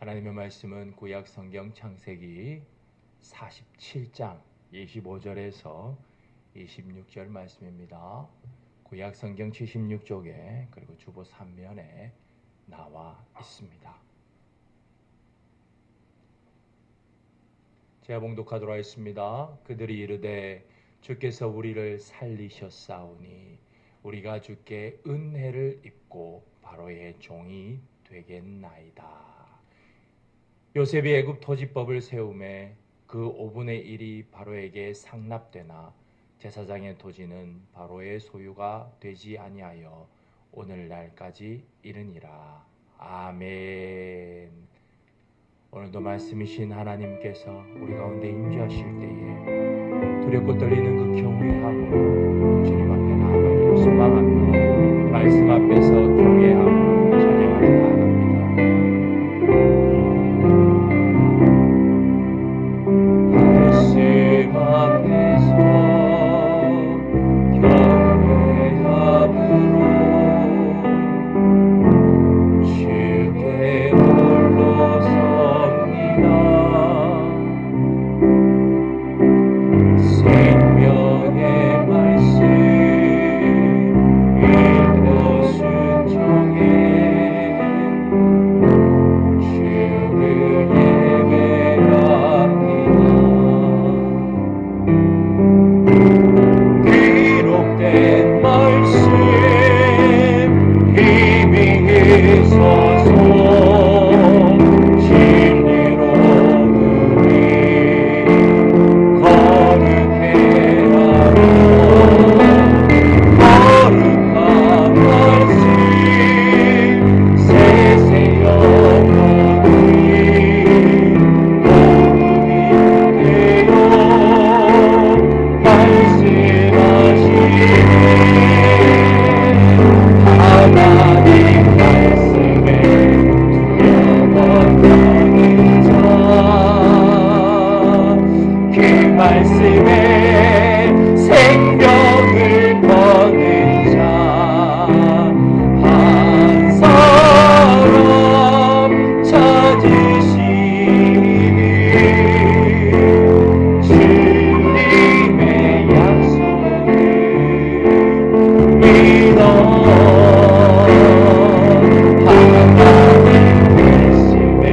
하나님의 말씀은 구약 성경 창세기 47장 25절에서 26절 말씀입니다. 구약 성경 76쪽에 그리고 주보 3면에 나와 있습니다. 제가 봉독하도록 하겠습니다. 그들이 이르되 주께서 우리를 살리셨사오니 우리가 주께 은혜를 입고 바로의 종이 되겠나이다. 요셉이 애굽 토지법을 세우매 그 5분의 1이 바로에게 상납되나 제사장의 토지는 바로의 소유가 되지 아니하여 오늘날까지 이르니라. 아멘. 오늘도 말씀이신 하나님께서 우리 가운데 임재하실 때에 두렵고 떨리는 그 경외함으로 주님 앞에 나아가기를 소망하며 말씀 앞에서 경외하고 찬양하며 나아갑니다. 말씀 앞에서 경외함으로 주께 홀로 생명의 말씀 읽고 순종해 주를 예배합니다. 기록된 말씀 힘이 있어서 말씀에 생명을 거는 자 한 사람 찾으시니 주님의 약속을 믿어 하나님 말씀에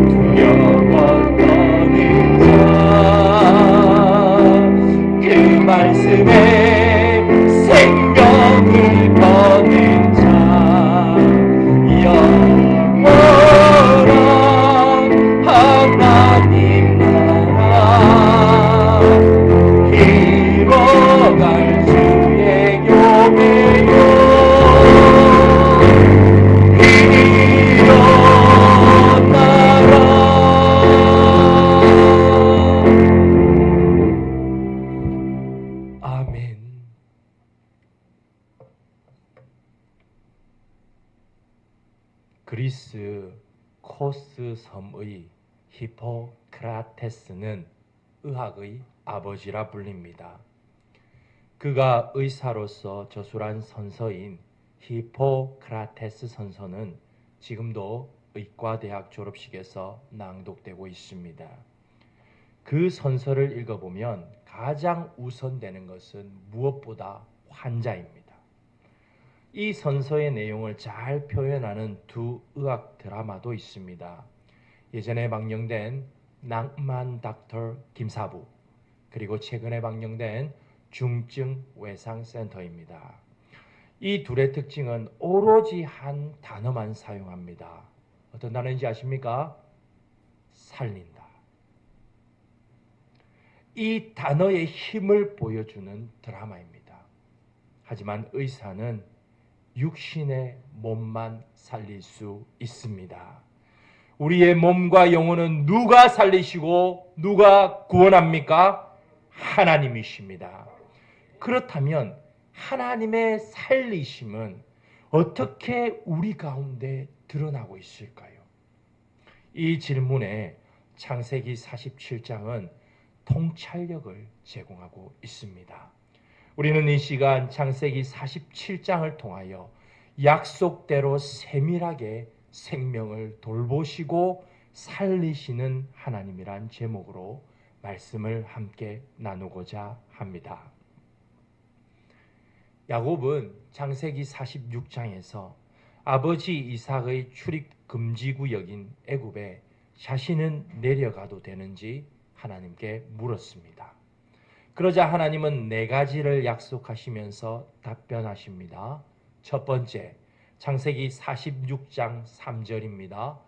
두려워 떠는 자 말씀에 생명을 거는 자 영원한 하나님 나라 이뤄갈 주의 교회요 일어나라. 아멘. 그리스 코스 섬의 히포크라테스는 의학의 아버지라 불립니다. 그가 의사로서 저술한 선서인 히포크라테스 선서는 지금도 의과대학 졸업식에서 낭독되고 있습니다. 그 선서를 읽어보면 가장 우선되는 것은 무엇보다 환자입니다. 이 선서의 내용을 잘 표현하는 두 의학 드라마도 있습니다. 예전에 방영된 낭만 닥터 김사부, 그리고 최근에 방영된 중증 외상센터입니다. 이 둘의 특징은 오로지 한 단어만 사용합니다. 어떤 단어인지 아십니까? 살린다. 이 단어의 힘을 보여주는 드라마입니다. 하지만 의사는 육신의 몸만 살릴 수 있습니다. 우리의 몸과 영혼은 누가 살리시고 누가 구원합니까? 하나님이십니다. 그렇다면 하나님의 살리심은 어떻게 우리 가운데 드러나고 있을까요? 이 질문에 창세기 47장은 통찰력을 제공하고 있습니다. 우리는 이 시간 창세기 47장을 통하여 약속대로 세밀하게 생명을 돌보시고 살리시는 하나님이란 제목으로 말씀을 함께 나누고자 합니다. 야곱은 창세기 46장에서 아버지 이삭의 출입 금지 구역인 애굽에 자신은 내려가도 되는지 하나님께 물었습니다. 그러자 하나님은 4가지를 약속하시면서 답변하십니다. 첫 번째, 창세기 46장 3절입니다.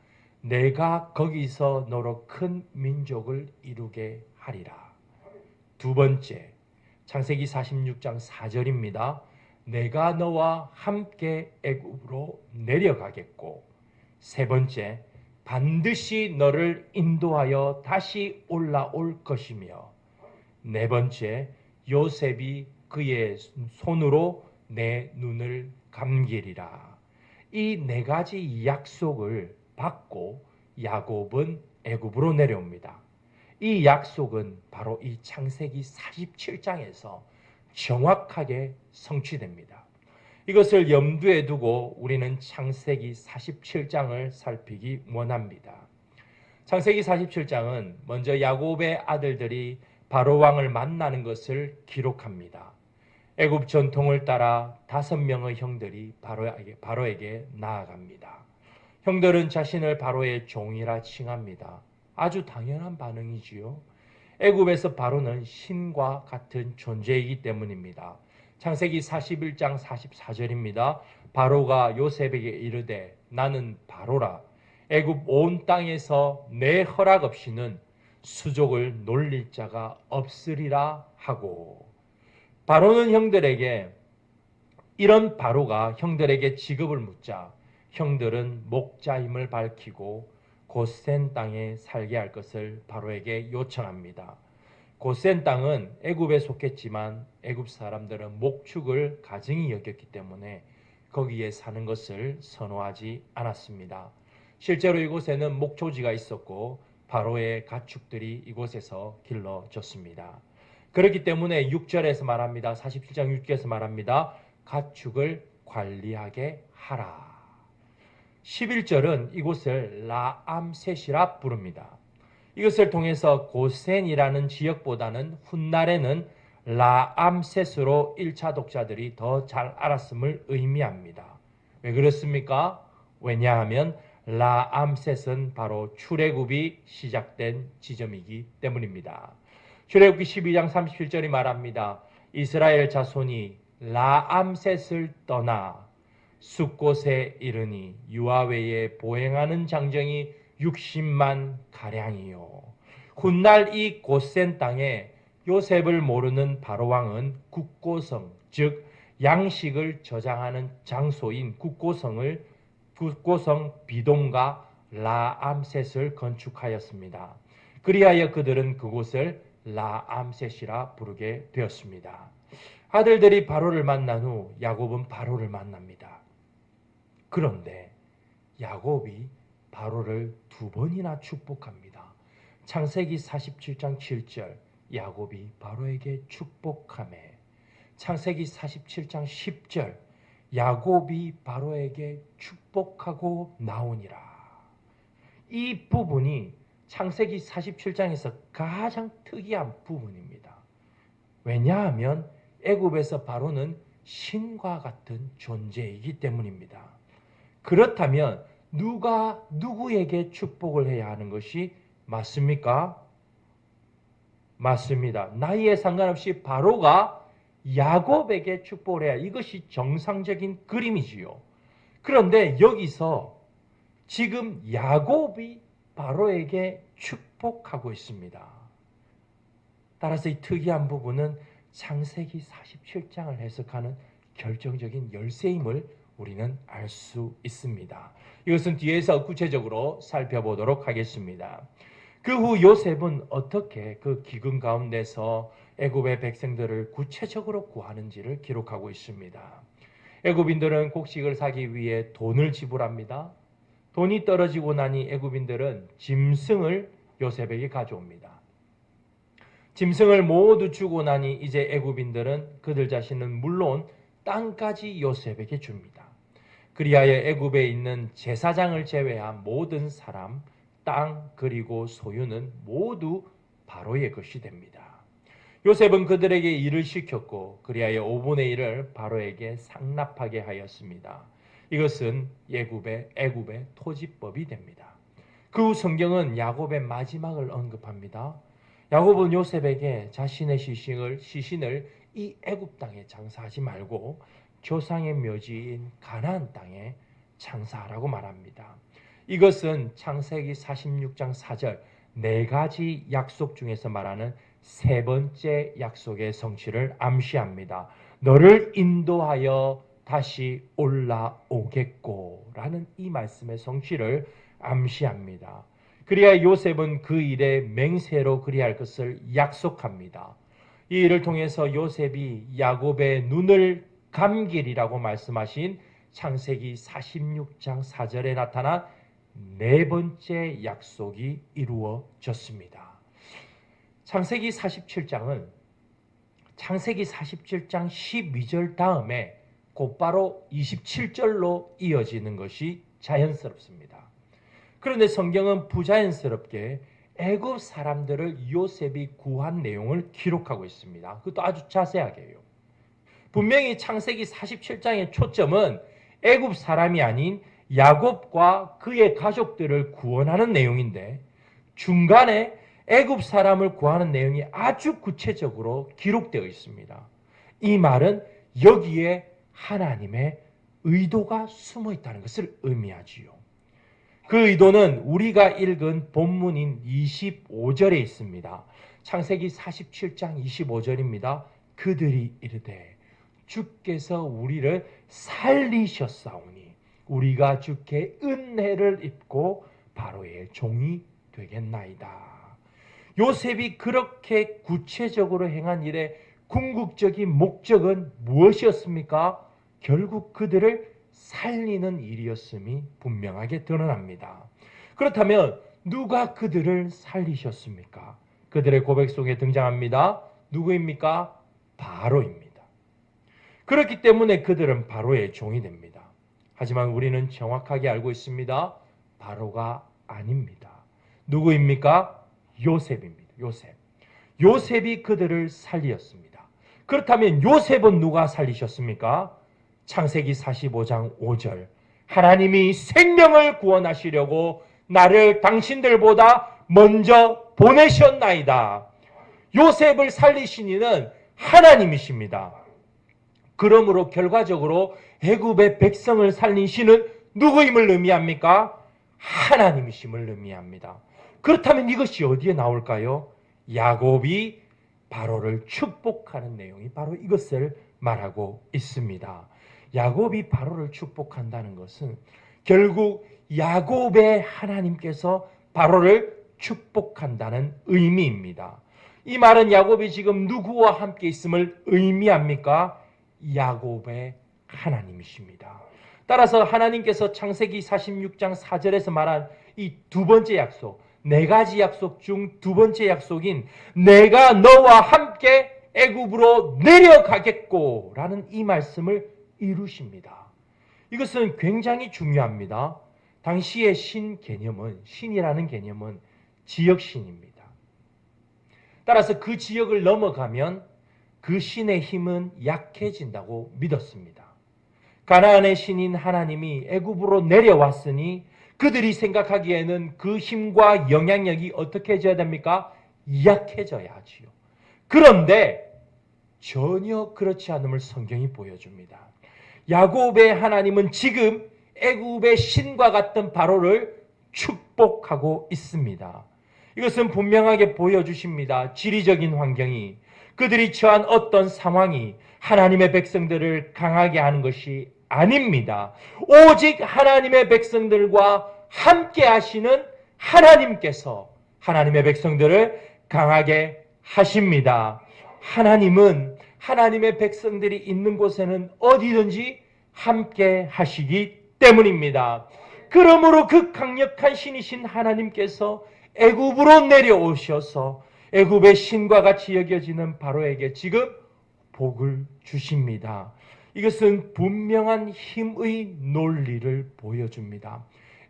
내가 거기서 너로 큰 민족을 이루게 하리라. 두 번째, 창세기 46장 4절입니다. 내가 너와 함께 애굽으로 내려가겠고, 세 번째, 반드시 너를 인도하여 다시 올라올 것이며, 네 번째, 요셉이 그의 손으로 내 눈을 감기리라. 이 4가지 약속을 받고 야곱은 애굽으로 내려옵니다. 이 약속은 바로 이 창세기 47장에서 정확하게 성취됩니다. 이것을 염두에 두고 우리는 창세기 47장을 살피기 원합니다. 창세기 47장은 먼저 야곱의 아들들이 바로 왕을 만나는 것을 기록합니다. 애굽 전통을 따라 5명의 형들이 바로에게 나아갑니다. 형들은 자신을 바로의 종이라 칭합니다. 아주 당연한 반응이지요. 애굽에서 바로는 신과 같은 존재이기 때문입니다. 창세기 41장 44절입니다. 바로가 요셉에게 이르되 나는 바로라. 애굽 온 땅에서 내 허락 없이는 수족을 놀릴 자가 없으리라 하고, 바로는 형들에게, 이런 바로가 형들에게 직업을 묻자 형들은 목자임을 밝히고 고센 땅에 살게 할 것을 바로에게 요청합니다. 고센 땅은 애굽에 속했지만 애굽 사람들은 목축을 가증히 여겼기 때문에 거기에 사는 것을 선호하지 않았습니다. 실제로 이곳에는 목초지가 있었고 바로의 가축들이 이곳에서 길러졌습니다. 그렇기 때문에 6절에서 말합니다. 47장 6절에서 말합니다. 가축을 관리하게 하라. 11절은 이곳을 라암셋이라 부릅니다. 이것을 통해서 고센이라는 지역보다는 훗날에는 라암셋으로 1차 독자들이 더 잘 알았음을 의미합니다. 왜 그렇습니까? 왜냐하면 라암셋은 바로 출애굽이 시작된 지점이기 때문입니다. 출애굽기 12장 37절이 말합니다. 이스라엘 자손이 라암셋을 떠나 숫곳에 이르니 유아외에 보행하는 장정이 60만 가량이요. 훗날 이 고센 땅에 요셉을 모르는 바로왕은 국고성, 즉 양식을 저장하는 장소인 국고성 비동과 라암셋을 건축하였습니다. 그리하여 그들은 그곳을 라암셋이라 부르게 되었습니다. 아들들이 바로를 만난 후 야곱은 바로를 만납니다. 그런데 야곱이 바로를 2번이나 축복합니다. 창세기 47장 7절 야곱이 바로에게 축복하매, 창세기 47장 10절 야곱이 바로에게 축복하고 나오니라. 이 부분이 창세기 47장에서 가장 특이한 부분입니다. 왜냐하면 애굽에서 바로는 신과 같은 존재이기 때문입니다. 그렇다면 누가 누구에게 축복을 해야 하는 것이 맞습니까? 맞습니다. 나이에 상관없이 바로가 야곱에게 축복을 해야, 이것이 정상적인 그림이지요. 그런데 여기서 지금 야곱이 바로에게 축복하고 있습니다. 따라서 이 특이한 부분은 창세기 47장을 해석하는 결정적인 열쇠임을 우리는 알 수 있습니다. 이것은 뒤에서 구체적으로 살펴보도록 하겠습니다. 그 후 요셉은 어떻게 그 기근 가운데서 애굽의 백성들을 구체적으로 구하는지를 기록하고 있습니다. 애굽인들은 곡식을 사기 위해 돈을 지불합니다. 돈이 떨어지고 나니 애굽인들은 짐승을 요셉에게 가져옵니다. 짐승을 모두 주고 나니 이제 애굽인들은 그들 자신은 물론 땅까지 요셉에게 줍니다. 그리하여 애굽에 있는 제사장을 제외한 모든 사람, 땅 그리고 소유는 모두 바로의 것이 됩니다. 요셉은 그들에게 일을 시켰고 그리하여 5분의 1을 바로에게 상납하게 하였습니다. 이것은 애굽의 토지법이 됩니다. 그 후 성경은 야곱의 마지막을 언급합니다. 야곱은 요셉에게 자신의 시신을 이 애굽 땅에 장사하지 말고 조상의 묘지인 가나안 땅에 장사하라고 말합니다. 이것은 창세기 46장 4절 네 가지 약속 중에서 말하는 세 번째 약속의 성취를 암시합니다. 너를 인도하여 다시 올라오겠고 라는 이 말씀의 성취를 암시합니다. 그리하여 요셉은 그 일에 맹세로 그리할 것을 약속합니다. 이 일을 통해서 요셉이 야곱의 눈을 감기리라고 말씀하신 창세기 46장 4절에 나타난 네 번째 약속이 이루어졌습니다. 창세기 47장은 창세기 47장 12절 다음에 곧바로 27절로 이어지는 것이 자연스럽습니다. 그런데 성경은 부자연스럽게 애굽 사람들을 요셉이 구한 내용을 기록하고 있습니다. 그것도 아주 자세하게 해요. 분명히 창세기 47장의 초점은 애굽 사람이 아닌 야곱과 그의 가족들을 구원하는 내용인데 중간에 애굽 사람을 구하는 내용이 아주 구체적으로 기록되어 있습니다. 이 말은 여기에 하나님의 의도가 숨어 있다는 것을 의미하지요. 그 의도는 우리가 읽은 본문인 25절에 있습니다. 창세기 47장 25절입니다. 그들이 이르되 주께서 우리를 살리셨사오니 우리가 주께 은혜를 입고 바로의 종이 되겠나이다. 요셉이 그렇게 구체적으로 행한 일의 궁극적인 목적은 무엇이었습니까? 결국 그들을 살리는 일이었음이 분명하게 드러납니다. 그렇다면 누가 그들을 살리셨습니까? 그들의 고백 속에 등장합니다. 누구입니까? 바로입니다. 그렇기 때문에 그들은 바로의 종이 됩니다. 하지만 우리는 정확하게 알고 있습니다. 바로가 아닙니다. 누구입니까? 요셉입니다. 요셉이 그들을 살리었습니다. 그렇다면 요셉은 누가 살리셨습니까? 창세기 45장 5절 하나님이 생명을 구원하시려고 나를 당신들보다 먼저 보내셨나이다. 요셉을 살리신 이는 하나님이십니다. 그러므로 결과적으로 애굽의 백성을 살린 신은 누구임을 의미합니까? 하나님이심을 의미합니다. 그렇다면 이것이 어디에 나올까요? 야곱이 바로를 축복하는 내용이 바로 이것을 말하고 있습니다. 야곱이 바로를 축복한다는 것은 결국 야곱의 하나님께서 바로를 축복한다는 의미입니다. 이 말은 야곱이 지금 누구와 함께 있음을 의미합니까? 야곱의 하나님이십니다. 따라서 하나님께서 창세기 46장 4절에서 말한 이 두 번째 약속, 네 가지 약속 중 두 번째 약속인 내가 너와 함께 애굽으로 내려가겠고 라는 이 말씀을 이루십니다. 이것은 굉장히 중요합니다. 당시의 신이라는 개념은 지역신입니다. 따라서 그 지역을 넘어가면 그 신의 힘은 약해진다고 믿었습니다. 가나안의 신인 하나님이 애굽으로 내려왔으니 그들이 생각하기에는 그 힘과 영향력이 어떻게 해져야 됩니까? 약해져야 하지요. 그런데 전혀 그렇지 않음을 성경이 보여줍니다. 야곱의 하나님은 지금 애굽의 신과 같은 바로를 축복하고 있습니다. 이것은 분명하게 보여주십니다. 지리적인 환경이, 그들이 처한 어떤 상황이 하나님의 백성들을 강하게 하는 것이 아닙니다. 오직 하나님의 백성들과 함께 하시는 하나님께서 하나님의 백성들을 강하게 하십니다. 하나님은 하나님의 백성들이 있는 곳에는 어디든지 함께 하시기 때문입니다. 그러므로 그 강력한 신이신 하나님께서 애굽으로 내려오셔서 애굽의 신과 같이 여겨지는 바로에게 지금 복을 주십니다. 이것은 분명한 힘의 논리를 보여줍니다.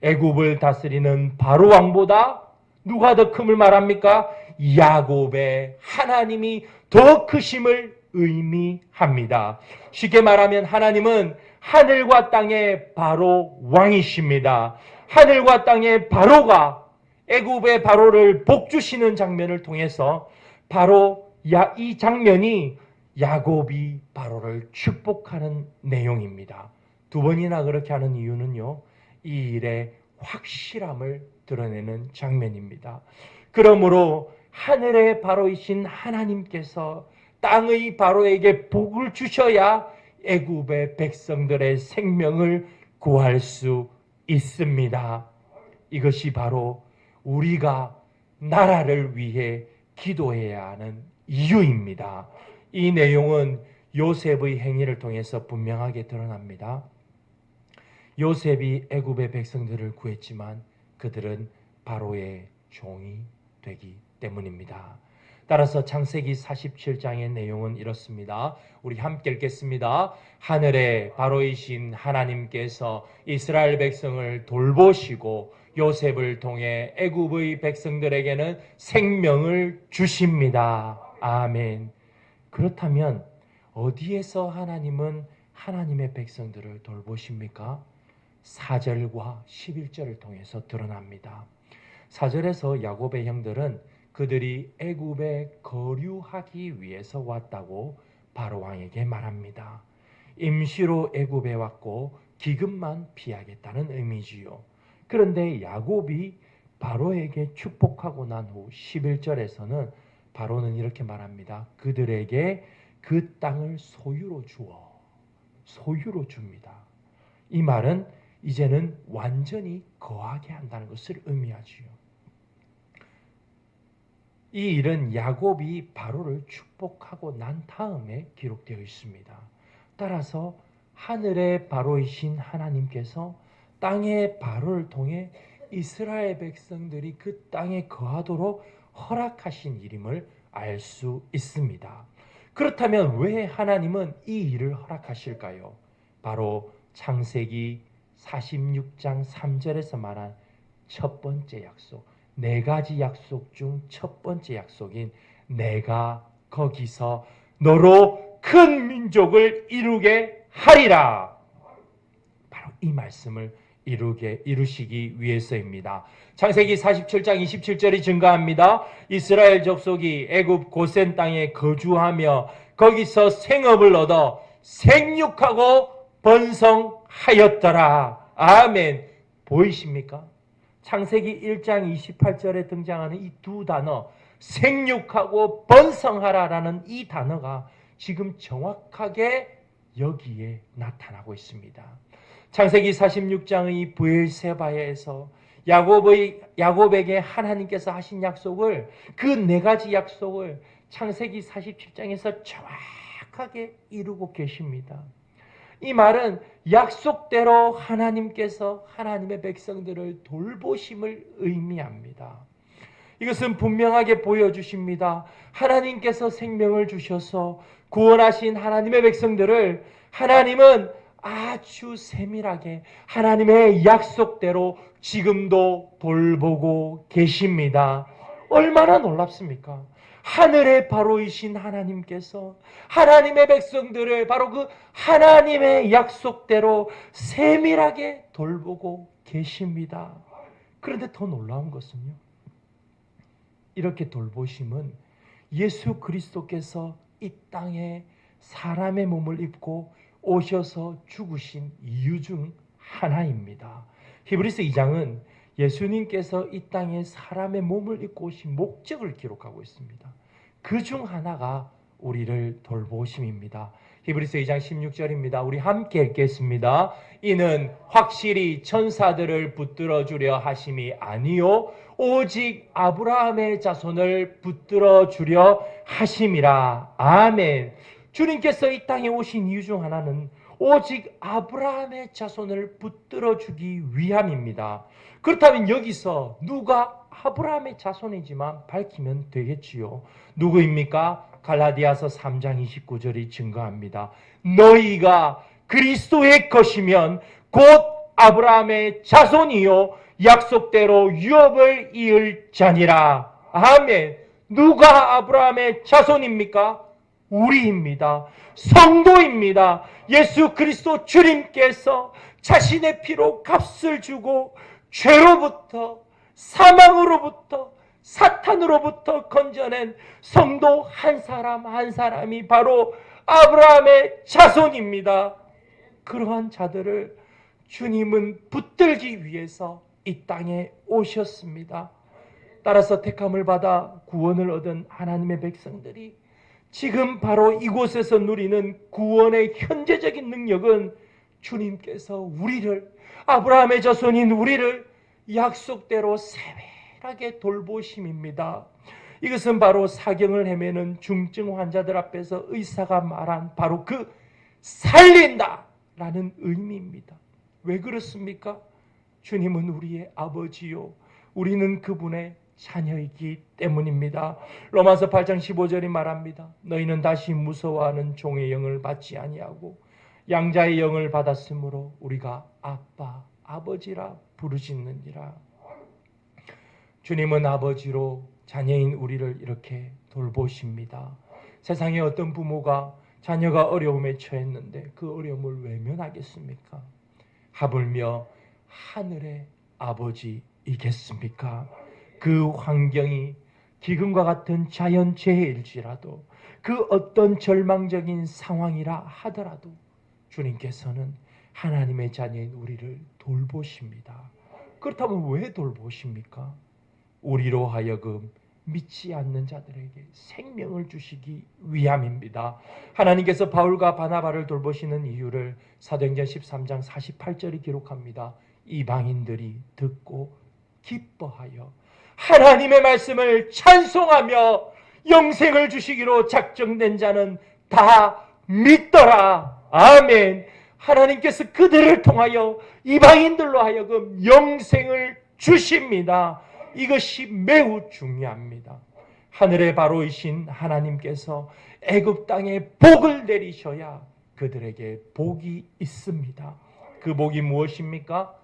애굽을 다스리는 바로 왕보다 누가 더 큼을 말합니까? 야곱의 하나님이 더 크심을 의미합니다. 쉽게 말하면 하나님은 하늘과 땅의 바로 왕이십니다. 하늘과 땅의 바로가 애굽의 바로를 복주시는 장면을 통해서 바로 이 장면이 야곱이 바로를 축복하는 내용입니다. 두 번이나 그렇게 하는 이유는요, 이 일의 확실함을 드러내는 장면입니다. 그러므로 하늘의 바로이신 하나님께서 땅의 바로에게 복을 주셔야 애굽의 백성들의 생명을 구할 수 있습니다. 이것이 바로 우리가 나라를 위해 기도해야 하는 이유입니다. 이 내용은 요셉의 행위를 통해서 분명하게 드러납니다. 요셉이 애굽의 백성들을 구했지만 그들은 바로의 종이 되기 때문입니다. 따라서 창세기 47장의 내용은 이렇습니다. 우리 함께 읽겠습니다. 하늘의 바로이신 하나님께서 이스라엘 백성을 돌보시고 요셉을 통해 애굽의 백성들에게는 생명을 주십니다. 아멘. 그렇다면 어디에서 하나님은 하나님의 백성들을 돌보십니까? 4절과 11절을 통해서 드러납니다. 4절에서 야곱의 형들은 그들이 애굽에 거류하기 위해서 왔다고 바로 왕에게 말합니다. 임시로 애굽에 왔고 기근만 피하겠다는 의미지요. 그런데 야곱이 바로에게 축복하고 난 후 11절에서는 바로는 이렇게 말합니다. 그들에게 그 땅을 소유로 줍니다. 이 말은 이제는 완전히 거하게 한다는 것을 의미하지요. 이 일은 야곱이 바로를 축복하고 난 다음에 기록되어 있습니다. 따라서 하늘의 바로이신 하나님께서 땅의 바로를 통해 이스라엘 백성들이 그 땅에 거하도록 허락하신 일임을 알 수 있습니다. 그렇다면 왜 하나님은 이 일을 허락하실까요? 바로 창세기 46장 3절에서 말한 첫 번째 약속, 4가지 약속 중 첫 번째 약속인 내가 거기서 너로 큰 민족을 이루게 하리라. 바로 이 말씀을 이루시기 위해서입니다. 창세기 47장 27절이 증가합니다. 이스라엘 족속이 애굽 고센 땅에 거주하며 거기서 생업을 얻어 생육하고 번성하였더라. 아멘. 보이십니까? 창세기 1장 28절에 등장하는 이 두 단어, 생육하고 번성하라라는 이 단어가 지금 정확하게 여기에 나타나고 있습니다. 창세기 46장의 브엘세바에서 야곱에게 하나님께서 하신 약속을, 그 4가지 약속을 창세기 47장에서 정확하게 이루고 계십니다. 이 말은 약속대로 하나님께서 하나님의 백성들을 돌보심을 의미합니다. 이것은 분명하게 보여주십니다. 하나님께서 생명을 주셔서 구원하신 하나님의 백성들을 하나님은 아주 세밀하게 하나님의 약속대로 지금도 돌보고 계십니다. 얼마나 놀랍습니까? 하늘의 바로이신 하나님께서 하나님의 백성들을 바로 그 하나님의 약속대로 세밀하게 돌보고 계십니다. 그런데 더 놀라운 것은요, 이렇게 돌보심은 예수 그리스도께서 이 땅에 사람의 몸을 입고 오셔서 죽으신 이유 중 하나입니다. 히브리서 2장은 예수님께서 이 땅에 사람의 몸을 입고 오신 목적을 기록하고 있습니다. 그 중 하나가 우리를 돌보심입니다. 히브리서 2장 16절입니다. 우리 함께 읽겠습니다. 이는 확실히 천사들을 붙들어 주려 하심이 아니요 오직 아브라함의 자손을 붙들어 주려 하심이라. 아멘. 주님께서 이 땅에 오신 이유 중 하나는 오직 아브라함의 자손을 붙들어 주기 위함입니다. 그렇다면 여기서 누가 아브라함의 자손이지만 밝히면 되겠지요. 누구입니까? 갈라디아서 3장 29절이 증거합니다. 너희가 그리스도의 것이면 곧 아브라함의 자손이요 약속대로 유업을 이을 자니라. 아멘. 누가 아브라함의 자손입니까? 우리입니다. 성도입니다. 예수 그리스도 주님께서 자신의 피로 값을 주고 죄로부터, 사망으로부터, 사탄으로부터 건져낸 성도 한 사람 한 사람이 바로 아브라함의 자손입니다. 그러한 자들을 주님은 붙들기 위해서 이 땅에 오셨습니다. 따라서 택함을 받아 구원을 얻은 하나님의 백성들이 지금 바로 이곳에서 누리는 구원의 현재적인 능력은 주님께서 우리를, 아브라함의 자손인 우리를 약속대로 세밀하게 돌보심입니다. 이것은 바로 사경을 헤매는 중증 환자들 앞에서 의사가 말한 바로 그 살린다 라는 의미입니다. 왜 그렇습니까? 주님은 우리의 아버지요, 우리는 그분의 자녀이기 때문입니다. 로마서 8장 15절이 말합니다. 너희는 다시 무서워하는 종의 영을 받지 아니하고 양자의 영을 받았으므로 우리가 아빠, 아버지라 부르짖느니라. 주님은 아버지로 자녀인 우리를 이렇게 돌보십니다. 세상에 어떤 부모가 자녀가 어려움에 처했는데 그 어려움을 외면하겠습니까? 하물며 하늘의 아버지이겠습니까? 그 환경이 기근과 같은 자연재해일지라도, 그 어떤 절망적인 상황이라 하더라도 주님께서는 하나님의 자녀인 우리를 돌보십니다. 그렇다면 왜 돌보십니까? 우리로 하여금 믿지 않는 자들에게 생명을 주시기 위함입니다. 하나님께서 바울과 바나바를 돌보시는 이유를 사도행전 13장 48절이 기록합니다. 이방인들이 듣고 기뻐하여 하나님의 말씀을 찬송하며 영생을 주시기로 작정된 자는 다 믿더라. 아멘. 하나님께서 그들을 통하여 이방인들로 하여금 영생을 주십니다. 이것이 매우 중요합니다. 하늘의 바로이신 하나님께서 애굽 땅에 복을 내리셔야 그들에게 복이 있습니다. 그 복이 무엇입니까?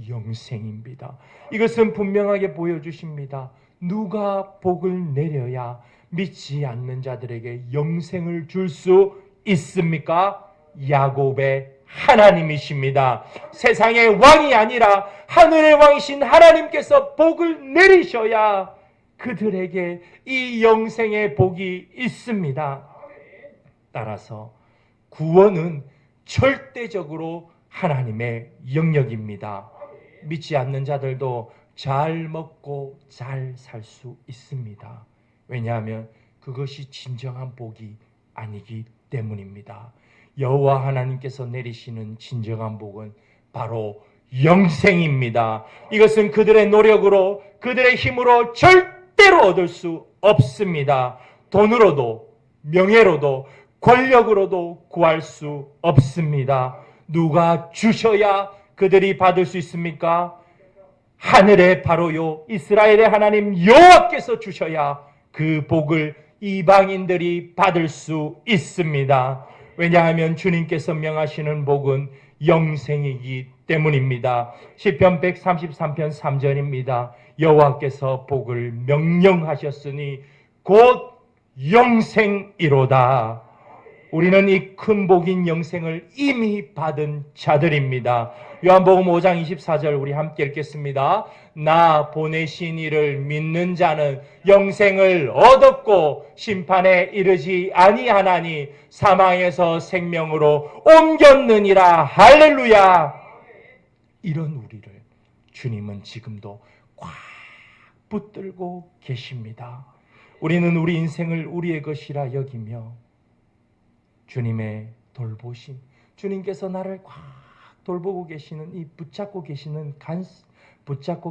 영생입니다. 이것은 분명하게 보여주십니다. 누가 복을 내려야 믿지 않는 자들에게 영생을 줄 수 있습니까? 야곱의 하나님이십니다. 세상의 왕이 아니라 하늘의 왕이신 하나님께서 복을 내리셔야 그들에게 이 영생의 복이 있습니다. 따라서 구원은 절대적으로 하나님의 영역입니다. 믿지 않는 자들도 잘 먹고 잘 살 수 있습니다. 왜냐하면 그것이 진정한 복이 아니기 때문입니다. 여호와 하나님께서 내리시는 진정한 복은 바로 영생입니다. 이것은 그들의 노력으로, 그들의 힘으로 절대로 얻을 수 없습니다. 돈으로도, 명예로도, 권력으로도 구할 수 없습니다. 누가 주셔야 그들이 받을 수 있습니까? 하늘의 바로요, 이스라엘의 하나님 여호와께서 주셔야 그 복을 이방인들이 받을 수 있습니다. 왜냐하면 주님께서 명하시는 복은 영생이기 때문입니다. 시편 133편 3절입니다. 여호와께서 복을 명령하셨으니 곧 영생이로다. 우리는 이 큰 복인 영생을 이미 받은 자들입니다. 요한복음 5장 24절 우리 함께 읽겠습니다. 나 보내신 이를 믿는 자는 영생을 얻었고 심판에 이르지 아니하나니 사망에서 생명으로 옮겼느니라. 할렐루야. 이런 우리를 주님은 지금도 꽉 붙들고 계십니다. 우리는 우리 인생을 우리의 것이라 여기며 주님의 돌보심, 주님께서 나를 꽉 돌보고 계시는 이 붙잡고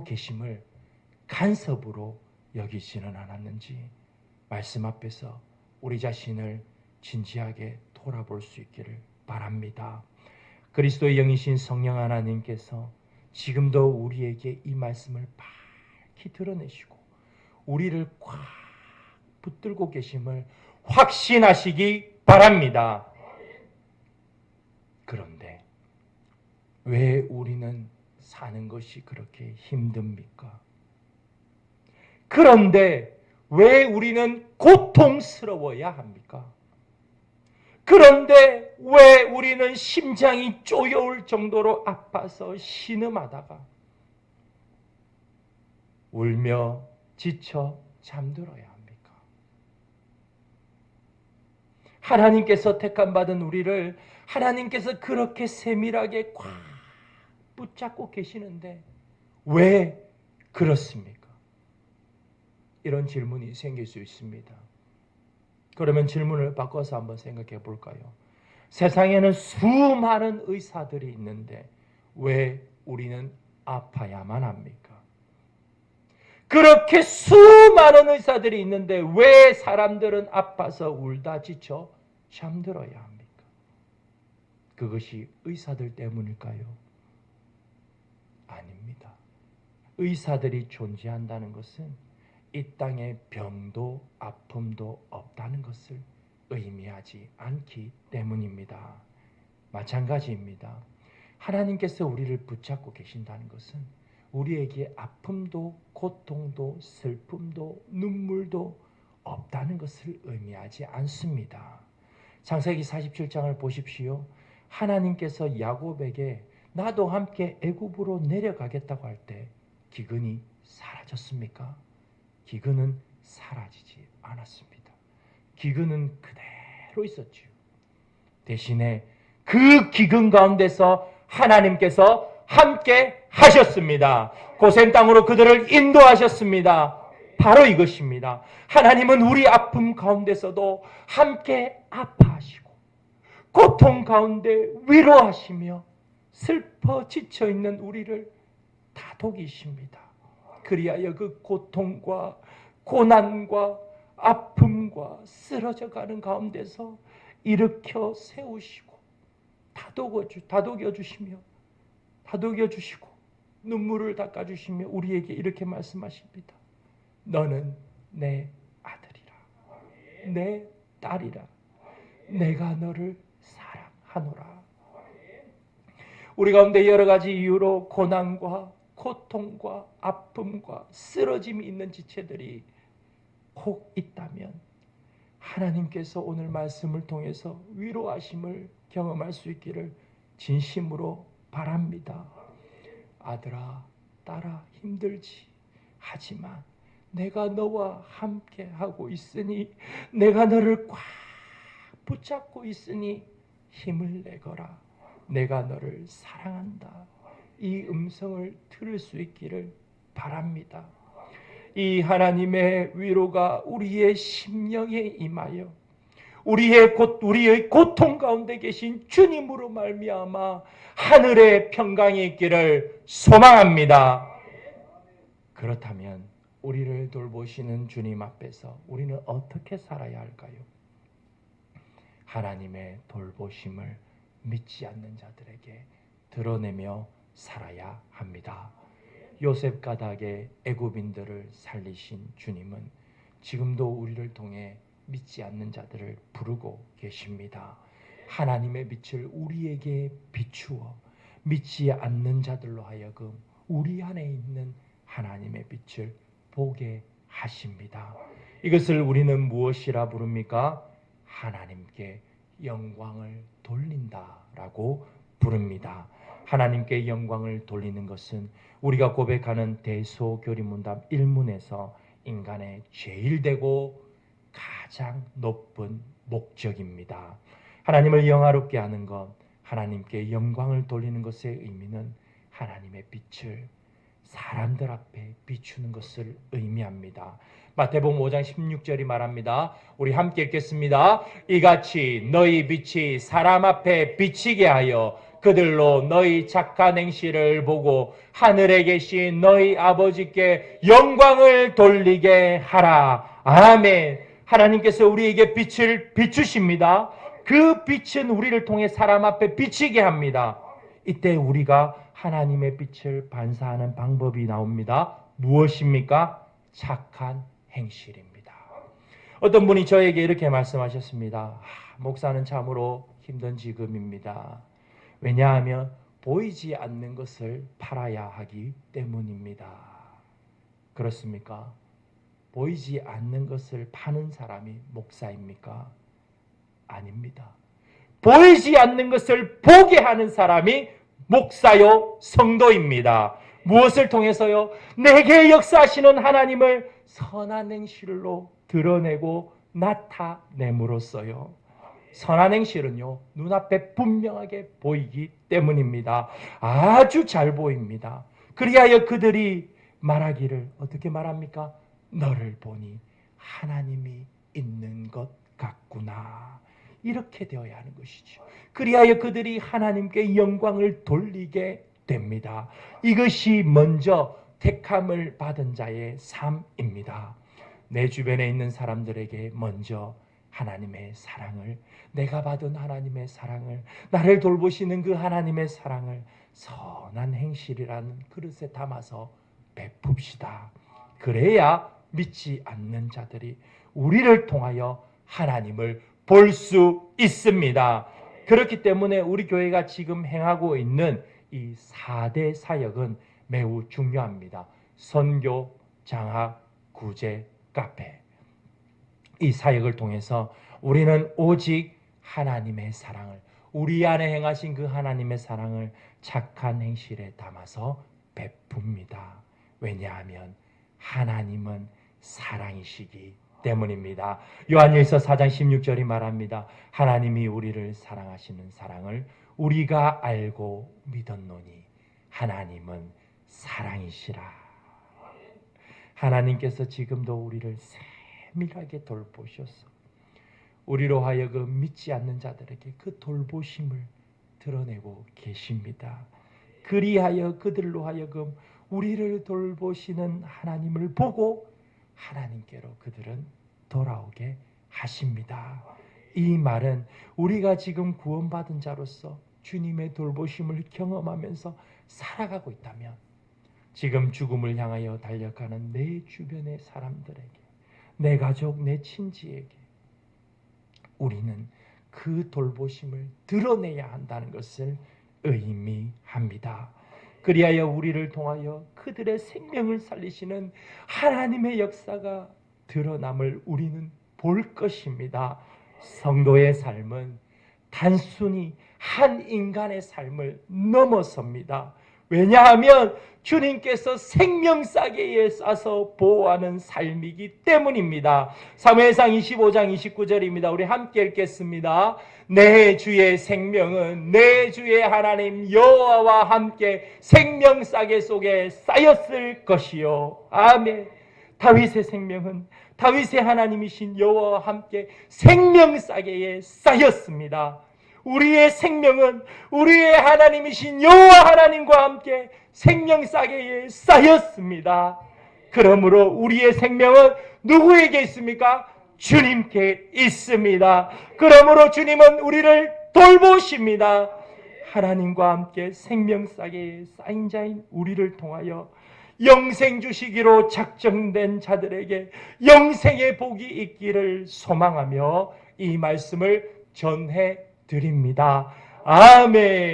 계심을 간섭으로 여기지는 않았는지 말씀 앞에서 우리 자신을 진지하게 돌아볼 수 있기를 바랍니다. 그리스도의 영이신 성령 하나님께서 지금도 우리에게 이 말씀을 밝히 드러내시고 우리를 꽉 붙들고 계심을 확신하시기 바랍니다. 그런데 왜 우리는 사는 것이 그렇게 힘듭니까? 그런데 왜 우리는 고통스러워야 합니까? 그런데 왜 우리는 심장이 쪼여올 정도로 아파서 신음하다가 울며 지쳐 잠들어야 합니까? 하나님께서 택함받은 우리를 하나님께서 그렇게 세밀하게 꽉 붙잡고 계시는데 왜 그렇습니까? 이런 질문이 생길 수 있습니다. 그러면 질문을 바꿔서 한번 생각해 볼까요? 세상에는 수많은 의사들이 있는데 왜 우리는 아파야만 합니까? 그렇게 수많은 의사들이 있는데 왜 사람들은 아파서 울다 지쳐 잠들어야 합니까? 그것이 의사들 때문일까요? 아닙니다. 의사들이 존재한다는 것은 이 땅에 병도 아픔도 없다는 것을 의미하지 않기 때문입니다. 마찬가지입니다. 하나님께서 우리를 붙잡고 계신다는 것은 우리에게 아픔도 고통도 슬픔도 눈물도 없다는 것을 의미하지 않습니다. 창세기 47장을 보십시오. 하나님께서 야곱에게 나도 함께 애굽으로 내려가겠다고 할 때 기근이 사라졌습니까? 기근은 사라지지 않았습니다. 기근은 그대로 있었지요. 대신에 그 기근 가운데서 하나님께서 함께 하셨습니다. 고센 땅으로 그들을 인도하셨습니다. 바로 이것입니다. 하나님은 우리 아픔 가운데서도 함께 아파하시고 고통 가운데 위로하시며 슬퍼 지쳐있는 우리를 다독이십니다. 그리하여 그 고통과 고난과 아픔과 쓰러져가는 가운데서 일으켜 세우시고 다독여 주시며 다독여 주시고 눈물을 닦아주시며 우리에게 이렇게 말씀하십니다. 너는 내 아들이라 내 딸이라 내가 너를 사랑하노라. 우리 가운데 여러 가지 이유로 고난과 고통과 아픔과 쓰러짐이 있는 지체들이 혹 있다면 하나님께서 오늘 말씀을 통해서 위로하심을 경험할 수 있기를 진심으로 바랍니다. 아들아, 딸아, 힘들지. 하지만 내가 너와 함께 하고 있으니 내가 너를 꽉 붙잡고 있으니 힘을 내거라. 내가 너를 사랑한다. 이 음성을 들을 수 있기를 바랍니다. 이 하나님의 위로가 우리의 심령에 임하여 우리의 고통 가운데 계신 주님으로 말미암아 하늘의 평강이 있기를 소망합니다. 그렇다면 우리를 돌보시는 주님 앞에서 우리는 어떻게 살아야 할까요? 하나님의 돌보심을 믿지 않는 자들에게 드러내며 살아야 합니다. 요셉 가닥에 애굽인들을 살리신 주님은 지금도 우리를 통해 믿지 않는 자들을 부르고 계십니다. 하나님의 빛을 우리에게 비추어 믿지 않는 자들로 하여금 우리 안에 있는 하나님의 빛을 보게 하십니다. 이것을 우리는 무엇이라 부릅니까? 하나님께 영광을 돌린다라고 부릅니다. 하나님께 영광을 돌리는 것은 우리가 고백하는 대소교리문답 1문에서 인간의 제일 되고 가장 높은 목적입니다. 하나님을 영화롭게 하는 것, 하나님께 영광을 돌리는 것의 의미는 하나님의 빛을 사람들 앞에 비추는 것을 의미합니다. 마태복음 5장 16절이 말합니다. 우리 함께 읽겠습니다. 이같이 너희 빛이 사람 앞에 비치게 하여 그들로 너희 착한 행실을 보고 하늘에 계신 너희 아버지께 영광을 돌리게 하라. 아멘. 하나님께서 우리에게 빛을 비추십니다. 그 빛은 우리를 통해 사람 앞에 비치게 합니다. 이때 우리가 하나님의 빛을 반사하는 방법이 나옵니다. 무엇입니까? 착한 행실입니다. 어떤 분이 저에게 이렇게 말씀하셨습니다. 목사는 참으로 힘든 직업입니다. 왜냐하면 보이지 않는 것을 팔아야 하기 때문입니다. 그렇습니까? 보이지 않는 것을 파는 사람이 목사입니까? 아닙니다. 보이지 않는 것을 보게 하는 사람이 목사요, 성도입니다. 무엇을 통해서요? 내게 역사하시는 하나님을 선한 행실로 드러내고 나타냄으로써요. 선한 행실은요, 눈앞에 분명하게 보이기 때문입니다. 아주 잘 보입니다. 그리하여 그들이 말하기를 어떻게 말합니까? 너를 보니 하나님이 있는 것 같구나. 이렇게 되어야 하는 것이죠. 그리하여 그들이 하나님께 영광을 돌리게 됩니다. 이것이 먼저 택함을 받은 자의 삶입니다. 내 주변에 있는 사람들에게 먼저 하나님의 사랑을, 내가 받은 하나님의 사랑을, 나를 돌보시는 그 하나님의 사랑을 선한 행실이라는 그릇에 담아서 베풉시다. 그래야 믿지 않는 자들이 우리를 통하여 하나님을 볼 수 있습니다. 그렇기 때문에 우리 교회가 지금 행하고 있는 이 4대 사역은 매우 중요합니다. 선교, 장학, 구제, 카페. 이 사역을 통해서 우리는 오직 하나님의 사랑을, 우리 안에 행하신 그 하나님의 사랑을 착한 행실에 담아서 베풉니다. 왜냐하면 하나님은 사랑이시기 때문입니다. 요한일서 4장 16절이 말합니다. 하나님이 우리를 사랑하시는 사랑을 우리가 알고 믿었노니 하나님은 사랑이시라. 하나님께서 지금도 우리를 세밀하게 돌보셔서 우리로 하여금 믿지 않는 자들에게 그 돌보심을 드러내고 계십니다. 그리하여 그들로 하여금 우리를 돌보시는 하나님을 보고 하나님께로 그들은 돌아오게 하십니다. 이 말은 우리가 지금 구원받은 자로서 주님의 돌보심을 경험하면서 살아가고 있다면 지금 죽음을 향하여 달려가는 내 주변의 사람들에게, 내 가족, 내 친지에게 우리는 그 돌보심을 드러내야 한다는 것을 의미합니다. 그리하여 우리를 통하여 그들의 생명을 살리시는 하나님의 역사가 드러남을 우리는 볼 것입니다. 성도의 삶은 단순히 한 인간의 삶을 넘어섭니다. 왜냐하면 주님께서 생명싸개에 싸서 보호하는 삶이기 때문입니다. 사무엘상 25장 29절입니다. 우리 함께 읽겠습니다. 내 주의 생명은 내 주의 하나님 여호와와 함께 생명싸개 속에 쌓였을 것이요. 아멘. 다윗의 생명은 다윗의 하나님이신 여호와와 함께 생명싸개에 쌓였습니다. 우리의 생명은 우리의 하나님이신 여호와 하나님과 함께 생명싸개에 쌓였습니다. 그러므로 우리의 생명은 누구에게 있습니까? 주님께 있습니다. 그러므로 주님은 우리를 돌보십니다. 하나님과 함께 생명싸개에 쌓인 자인 우리를 통하여 영생 주시기로 작정된 자들에게 영생의 복이 있기를 소망하며 이 말씀을 전해 드립니다. 아멘.